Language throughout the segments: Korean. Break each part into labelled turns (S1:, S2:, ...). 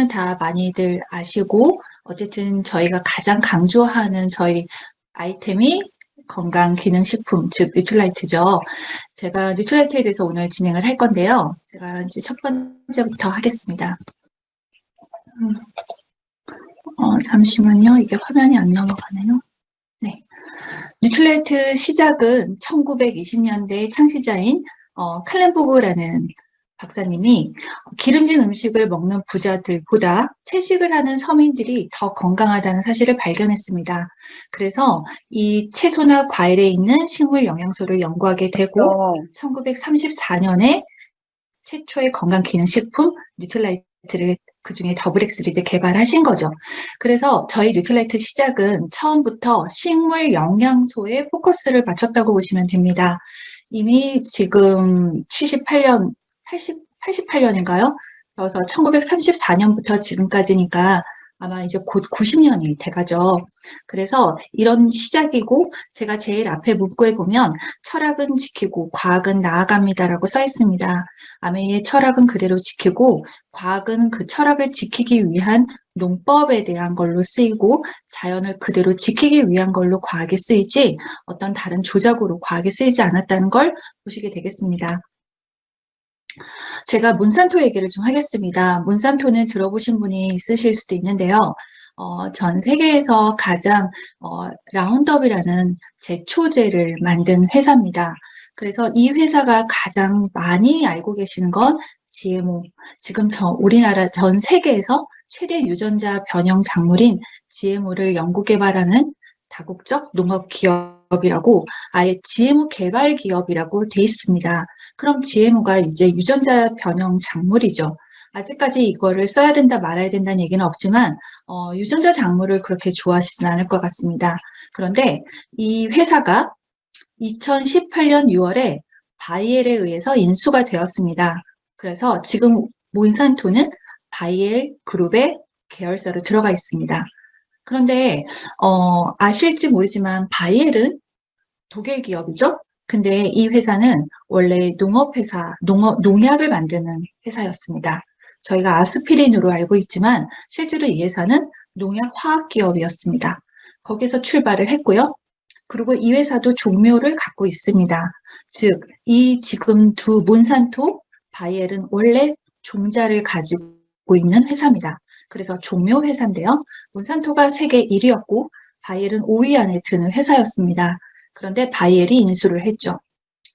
S1: 이거는 다 많이들 아시고, 어쨌든 저희가 가장 강조하는 저희 아이템이 건강기능식품, 즉 뉴트라이트죠. 제가 뉴트라이트에 대해서 오늘 진행을 할 건데요. 제가 이제 첫 번째부터 하겠습니다. 잠시만요. 이게 화면이 안 넘어가네요. 네. 뉴트라이트 시작은 1920년대 창시자인 칼렌보그라는 박사님이 기름진 음식을 먹는 부자들보다 채식을 하는 서민들이 더 건강하다는 사실을 발견했습니다. 그래서 이 채소나 과일에 있는 식물 영양소를 연구하게 되고 1934년에 최초의 건강기능식품 뉴트라이트를 그중에 더블엑스를 이제 개발하신 거죠. 그래서 저희 뉴트라이트 시작은 처음부터 식물 영양소에 포커스를 맞췄다고 보시면 됩니다. 이미 지금 78년, 88년인가요? 그래서 1934년부터 지금까지니까 아마 이제 곧 90년이 돼가죠. 그래서 이런 시작이고 제가 제일 앞에 문구에 보면 철학은 지키고 과학은 나아갑니다라고 써 있습니다. 아메이의 철학은 그대로 지키고 과학은 그 철학을 지키기 위한 농법에 대한 걸로 쓰이고 자연을 그대로 지키기 위한 걸로 과학에 쓰이지 어떤 다른 조작으로 과학에 쓰이지 않았다는 걸 보시게 되겠습니다. 제가 몬산토 얘기를 좀 하겠습니다. 몬산토는 들어보신 분이 있으실 수도 있는데요. 전 세계에서 가장 라운드업이라는 제초제를 만든 회사입니다. 그래서 이 회사가 가장 많이 알고 계시는 건 GMO. 지금 우리나라 전 세계에서 최대 유전자 변형 작물인 GMO를 연구 개발하는 다국적 농업 기업이라고 아예 GMO 개발 기업이라고 돼 있습니다. 그럼 GMO가 이제 유전자 변형 작물이죠. 아직까지 이거를 써야 된다 말아야 된다는 얘기는 없지만 유전자 작물을 그렇게 좋아하시진 않을 것 같습니다. 그런데 이 회사가 2018년 6월에 바이엘에 의해서 인수가 되었습니다. 그래서 지금 몬산토는 바이엘 그룹의 계열사로 들어가 있습니다. 그런데 아실지 모르지만 바이엘은 독일 기업이죠. 근데 이 회사는 원래 농약을 만드는 회사였습니다. 저희가 아스피린으로 알고 있지만 실제로 이 회사는 농약 화학 기업이었습니다. 거기서 출발을 했고요. 그리고 이 회사도 종묘를 갖고 있습니다. 즉, 이 지금 두 몬산토, 바이엘은 원래 종자를 가지고 있는 회사입니다. 그래서 종묘 회사인데요. 몬산토가 세계 1위였고 바이엘은 5위 안에 드는 회사였습니다. 그런데 바이엘이 인수를 했죠.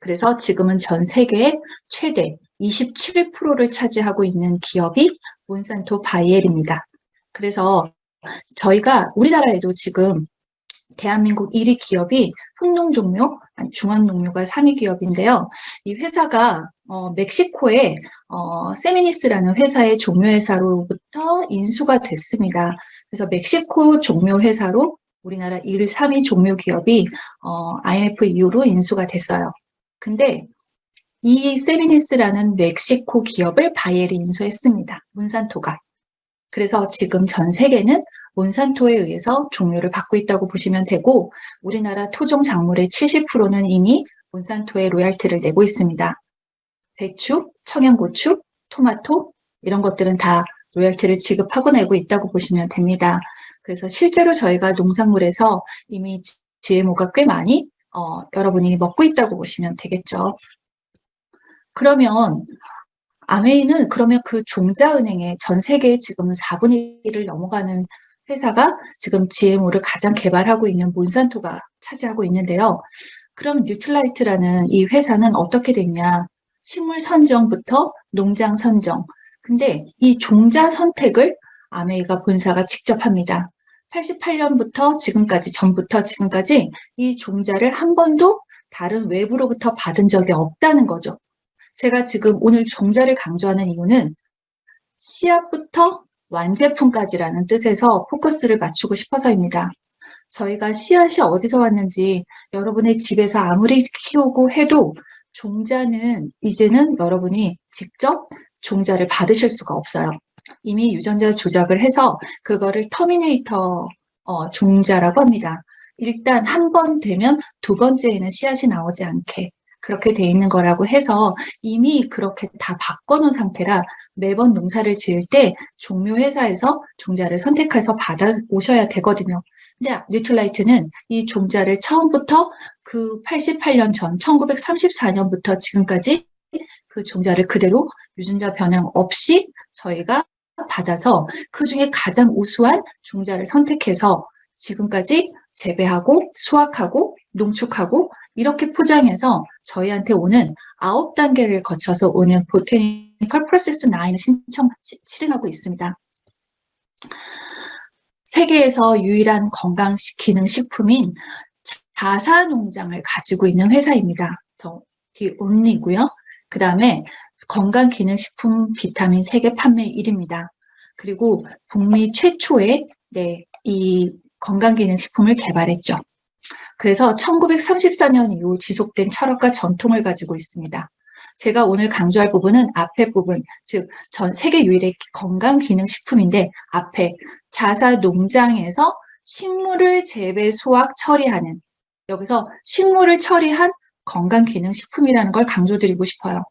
S1: 그래서 지금은 전 세계의 최대 27%를 차지하고 있는 기업이 몬산토 바이엘입니다. 그래서 저희가 우리나라에도 지금 대한민국 1위 기업이 흑농종묘, 중앙농묘가 3위 기업인데요. 이 회사가 멕시코의 세미니스라는 회사의 종묘회사로부터 인수가 됐습니다. 그래서 멕시코 종묘회사로 우리나라 1, 3위 종묘 기업이 IMF 이후로 인수가 됐어요. 근데 이 세미니스라는 멕시코 기업을 바이엘이 인수했습니다. 몬산토가. 그래서 지금 전 세계는 몬산토에 의해서 종료를 받고 있다고 보시면 되고 우리나라 토종 작물의 70%는 이미 몬산토에 로얄티를 내고 있습니다. 배추, 청양고추, 토마토 이런 것들은 다 로얄티를 지급하고 내고 있다고 보시면 됩니다. 그래서 실제로 저희가 농산물에서 이미 GMO가 꽤 많이 여러분이 먹고 있다고 보시면 되겠죠. 그러면 아메이는 그러면 그 종자은행의 전 세계에 지금 4분의 1을 넘어가는 회사가 지금 GMO를 가장 개발하고 있는 몬산토가 차지하고 있는데요. 그럼 뉴트라이트라는 이 회사는 어떻게 됐냐? 식물 선정부터 농장 선정. 근데 이 종자 선택을 아메이가 본사가 직접 합니다. 88년부터 지금까지, 전부터 지금까지 이 종자를 한 번도 다른 외부로부터 받은 적이 없다는 거죠. 제가 지금 오늘 종자를 강조하는 이유는 씨앗부터 완제품까지라는 뜻에서 포커스를 맞추고 싶어서입니다. 저희가 씨앗이 어디서 왔는지 여러분의 집에서 아무리 키우고 해도 종자는 이제는 여러분이 직접 종자를 받으실 수가 없어요. 이미 유전자 조작을 해서 그거를 터미네이터 종자라고 합니다. 일단 한 번 되면 두 번째에는 씨앗이 나오지 않게 그렇게 돼 있는 거라고 해서 이미 그렇게 다 바꿔놓은 상태라 매번 농사를 지을 때 종묘 회사에서 종자를 선택해서 받아 오셔야 되거든요. 근데 뉴트라이트는 이 종자를 처음부터 그 88년 전 1934년부터 지금까지 그 종자를 그대로 유전자 변형 없이 저희가 받아서 그 중에 가장 우수한 종자를 선택해서 지금까지 재배하고 수확하고 농축하고 이렇게 포장해서 저희한테 오는 9단계를 거쳐서 오는 보테니컬 프로세스 9을 실행하고 있습니다. 세계에서 유일한 건강기능식품인 자사농장을 가지고 있는 회사입니다. The only고요. 그 다음에 건강기능식품 비타민 세계 판매 1위입니다. 그리고 북미 최초의 이 건강기능식품을 개발했죠. 그래서 1934년 이후 지속된 철학과 전통을 가지고 있습니다. 제가 오늘 강조할 부분은 앞에 부분, 즉 전 세계 유일의 건강기능식품인데 앞에 자사농장에서 식물을 재배, 수확, 처리하는 여기서 식물을 처리한 건강기능식품이라는 걸 강조드리고 싶어요.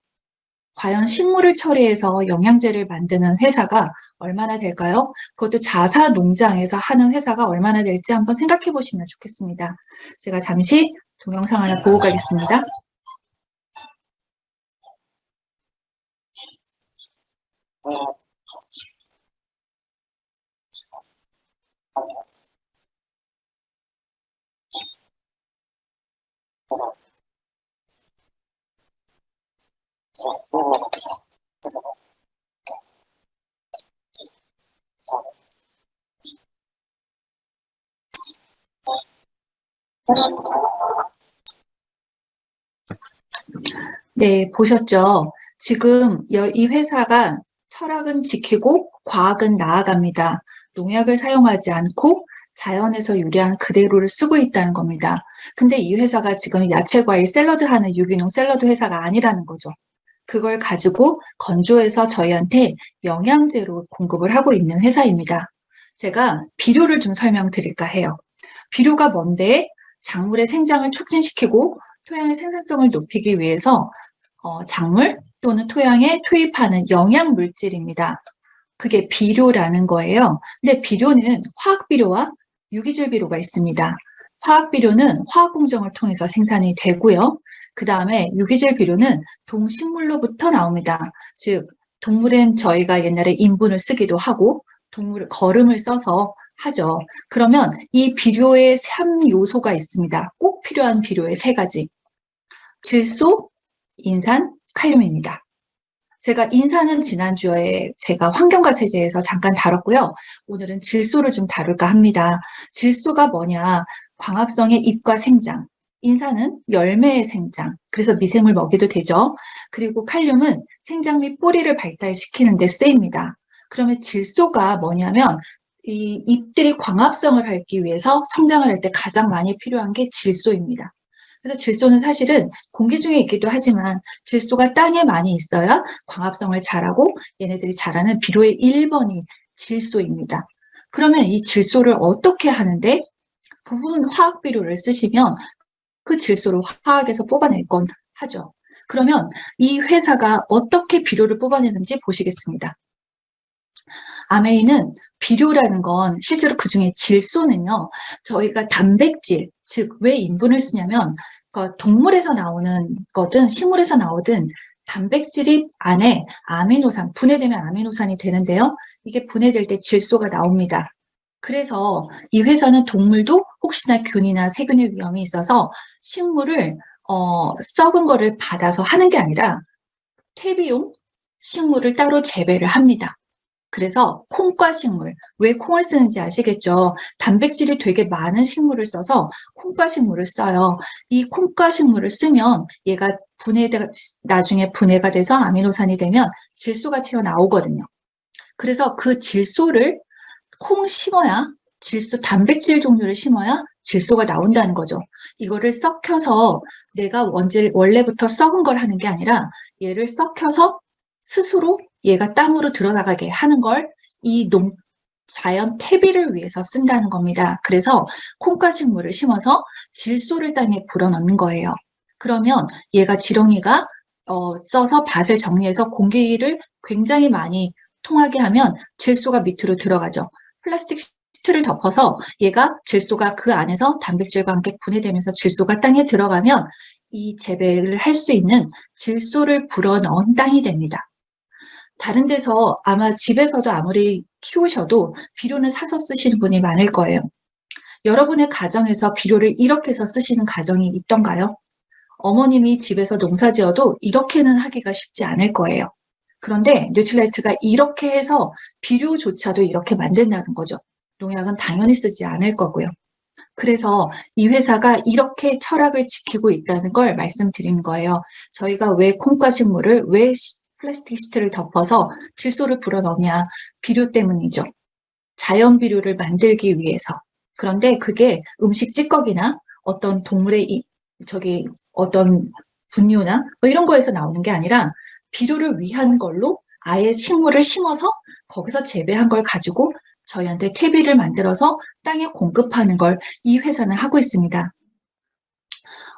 S1: 과연 식물을 처리해서 영양제를 만드는 회사가 얼마나 될까요? 그것도 자사농장에서 하는 회사가 얼마나 될지 한번 생각해 보시면 좋겠습니다. 제가 잠시 동영상 하나 보고 가겠습니다. 네, 보셨죠? 지금 이 회사가 철학은 지키고 과학은 나아갑니다. 농약을 사용하지 않고 자연에서 유래한 그대로를 쓰고 있다는 겁니다. 근데 이 회사가 지금 야채, 과일, 샐러드 하는 유기농 샐러드 회사가 아니라는 거죠. 그걸 가지고 건조해서 저희한테 영양제로 공급을 하고 있는 회사입니다. 제가 비료를 좀 설명드릴까 해요. 비료가 뭔데? 작물의 생장을 촉진시키고 토양의 생산성을 높이기 위해서 작물 또는 토양에 투입하는 영양 물질입니다. 그게 비료라는 거예요. 근데 비료는 화학 비료와 유기질 비료가 있습니다. 화학 비료는 화학 공정을 통해서 생산이 되고요. 그 다음에 유기질 비료는 동식물로부터 나옵니다. 즉 동물은 저희가 옛날에 인분을 쓰기도 하고 동물 거름을 써서 하죠. 그러면 이 비료에 3요소가 있습니다. 꼭 필요한 비료의 3가지. 질소, 인산, 칼륨입니다. 제가 인산은 지난주에 제가 환경과 세제에서 잠깐 다뤘고요. 오늘은 질소를 좀 다룰까 합니다. 질소가 뭐냐? 광합성의 잎과 생장. 인산은 열매의 생장. 그래서 미생물 먹이도 되죠. 그리고 칼륨은 생장 및 뿌리를 발달시키는 데 쓰입니다. 그러면 질소가 뭐냐면 이 잎들이 광합성을 하기 위해서 성장을 할 때 가장 많이 필요한 게 질소입니다. 그래서 질소는 사실은 공기 중에 있기도 하지만 질소가 땅에 많이 있어야 광합성을 잘하고 얘네들이 자라는 비료의 1번이 질소입니다. 그러면 이 질소를 어떻게 하는데? 부분 화학 비료를 쓰시면 그 질소를 화학에서 뽑아낼 건 하죠. 그러면 이 회사가 어떻게 비료를 뽑아내는지 보시겠습니다. 아메이는 비료라는 건 실제로 그 중에 질소는요, 저희가 단백질, 즉 왜 인분을 쓰냐면 동물에서 나오는 거든 식물에서 나오든 단백질이 안에 아미노산, 분해되면 아미노산이 되는데요. 이게 분해될 때 질소가 나옵니다. 그래서 이 회사는 동물도 혹시나 균이나 세균의 위험이 있어서 식물을 썩은 거를 받아서 하는 게 아니라 퇴비용 식물을 따로 재배를 합니다. 그래서 콩과 식물, 왜 콩을 쓰는지 아시겠죠? 단백질이 되게 많은 식물을 써서 콩과 식물을 써요. 이 콩과 식물을 쓰면 얘가 나중에 분해가 돼서 아미노산이 되면 질소가 튀어나오거든요. 그래서 그 질소를 콩 심어야 질소 단백질 종류를 심어야 질소가 나온다는 거죠. 이거를 썩혀서 내가 원래부터 썩은 걸 하는 게 아니라 얘를 썩혀서 스스로 얘가 땅으로 들어나가게 하는 걸 이 자연 퇴비를 위해서 쓴다는 겁니다. 그래서 콩과 식물을 심어서 질소를 땅에 불어넣는 거예요. 그러면 얘가 지렁이가 써서 밭을 정리해서 공기를 굉장히 많이 통하게 하면 질소가 밑으로 들어가죠. 플라스틱 시트를 덮어서 얘가 질소가 그 안에서 단백질과 함께 분해되면서 질소가 땅에 들어가면 이 재배를 할 수 있는 질소를 불어넣은 땅이 됩니다. 다른 데서 아마 집에서도 아무리 키우셔도 비료는 사서 쓰시는 분이 많을 거예요. 여러분의 가정에서 비료를 이렇게 해서 쓰시는 가정이 있던가요? 어머님이 집에서 농사 지어도 이렇게는 하기가 쉽지 않을 거예요. 그런데 뉴트라이트가 이렇게 해서 비료조차도 이렇게 만든다는 거죠. 농약은 당연히 쓰지 않을 거고요. 그래서 이 회사가 이렇게 철학을 지키고 있다는 걸 말씀드리는 거예요. 저희가 왜 콩과 식물을 왜 플라스틱 시트를 덮어서 질소를 불어넣냐? 비료 때문이죠. 자연 비료를 만들기 위해서. 그런데 그게 음식 찌꺼기나 어떤 동물의 어떤 분뇨나 뭐 이런 거에서 나오는 게 아니라 비료를 위한 걸로 아예 식물을 심어서 거기서 재배한 걸 가지고 저희한테 퇴비를 만들어서 땅에 공급하는 걸 이 회사는 하고 있습니다.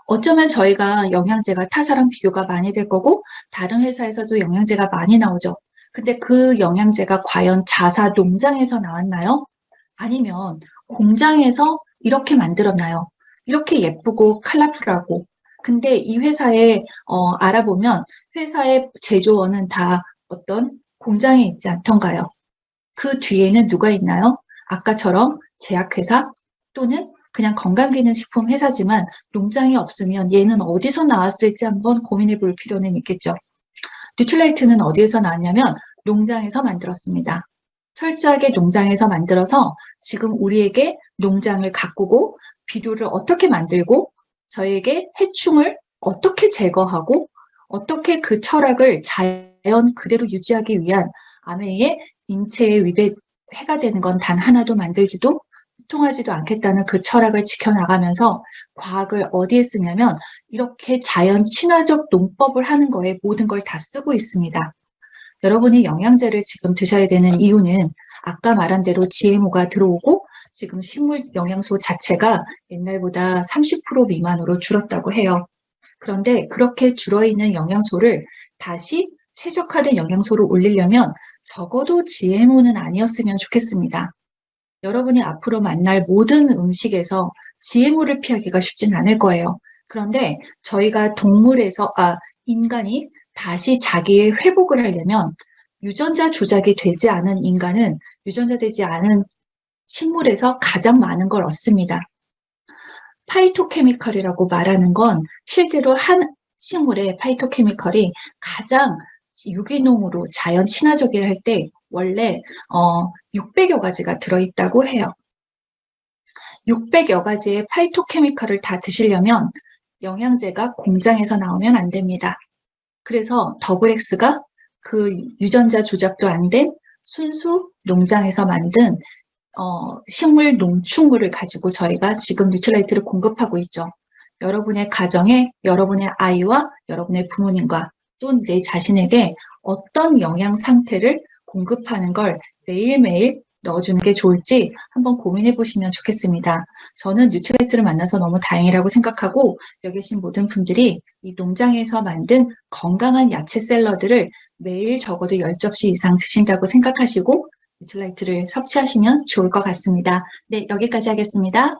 S1: 어쩌면 저희가 영양제가 타사랑 비교가 많이 될 거고 다른 회사에서도 영양제가 많이 나오죠. 근데 그 영양제가 과연 자사 농장에서 나왔나요? 아니면 공장에서 이렇게 만들었나요? 이렇게 예쁘고 컬러풀하고. 근데 이 회사에 알아보면 회사의 제조원은 다 어떤 공장에 있지 않던가요? 그 뒤에는 누가 있나요? 아까처럼 제약회사 또는 그냥 건강기능식품 회사지만 농장이 없으면 얘는 어디서 나왔을지 한번 고민해 볼 필요는 있겠죠. 뉴트라이트는 어디에서 나왔냐면 농장에서 만들었습니다. 철저하게 농장에서 만들어서 지금 우리에게 농장을 가꾸고 비료를 어떻게 만들고 저에게 해충을 어떻게 제거하고 어떻게 그 철학을 자연 그대로 유지하기 위한 아메의 인체에 해가 되는 건 단 하나도 만들지도 통하지도 않겠다는 그 철학을 지켜나가면서 과학을 어디에 쓰냐면 이렇게 자연 친화적 농법을 하는 거에 모든 걸 다 쓰고 있습니다. 여러분이 영양제를 지금 드셔야 되는 이유는 아까 말한 대로 GMO가 들어오고 지금 식물 영양소 자체가 옛날보다 30% 미만으로 줄었다고 해요. 그런데 그렇게 줄어있는 영양소를 다시 최적화된 영양소로 올리려면 적어도 GMO는 아니었으면 좋겠습니다. 여러분이 앞으로 만날 모든 음식에서 GMO를 피하기가 쉽진 않을 거예요. 그런데 저희가 인간이 다시 자기의 회복을 하려면 유전자 조작이 되지 않은 인간은 유전자 되지 않은 식물에서 가장 많은 걸 얻습니다. 파이토케미컬이라고 말하는 건 실제로 한 식물의 파이토케미컬이 가장 유기농으로 자연 친화적이라 할 때 원래 600여 가지가 들어있다고 해요. 600여 가지의 파이토케미컬을 다 드시려면 영양제가 공장에서 나오면 안 됩니다. 그래서 더블엑스가 그 유전자 조작도 안 된 순수 농장에서 만든 식물 농축물을 가지고 저희가 지금 뉴트라이트를 공급하고 있죠. 여러분의 가정에 여러분의 아이와 여러분의 부모님과 또 내 자신에게 어떤 영양 상태를 공급하는 걸 매일매일 넣어주는 게 좋을지 한번 고민해 보시면 좋겠습니다. 저는 뉴트라이트를 만나서 너무 다행이라고 생각하고 여기 계신 모든 분들이 이 농장에서 만든 건강한 야채 샐러드를 매일 적어도 10접시 이상 드신다고 생각하시고 뉴트라이트를 섭취하시면 좋을 것 같습니다. 네, 여기까지 하겠습니다.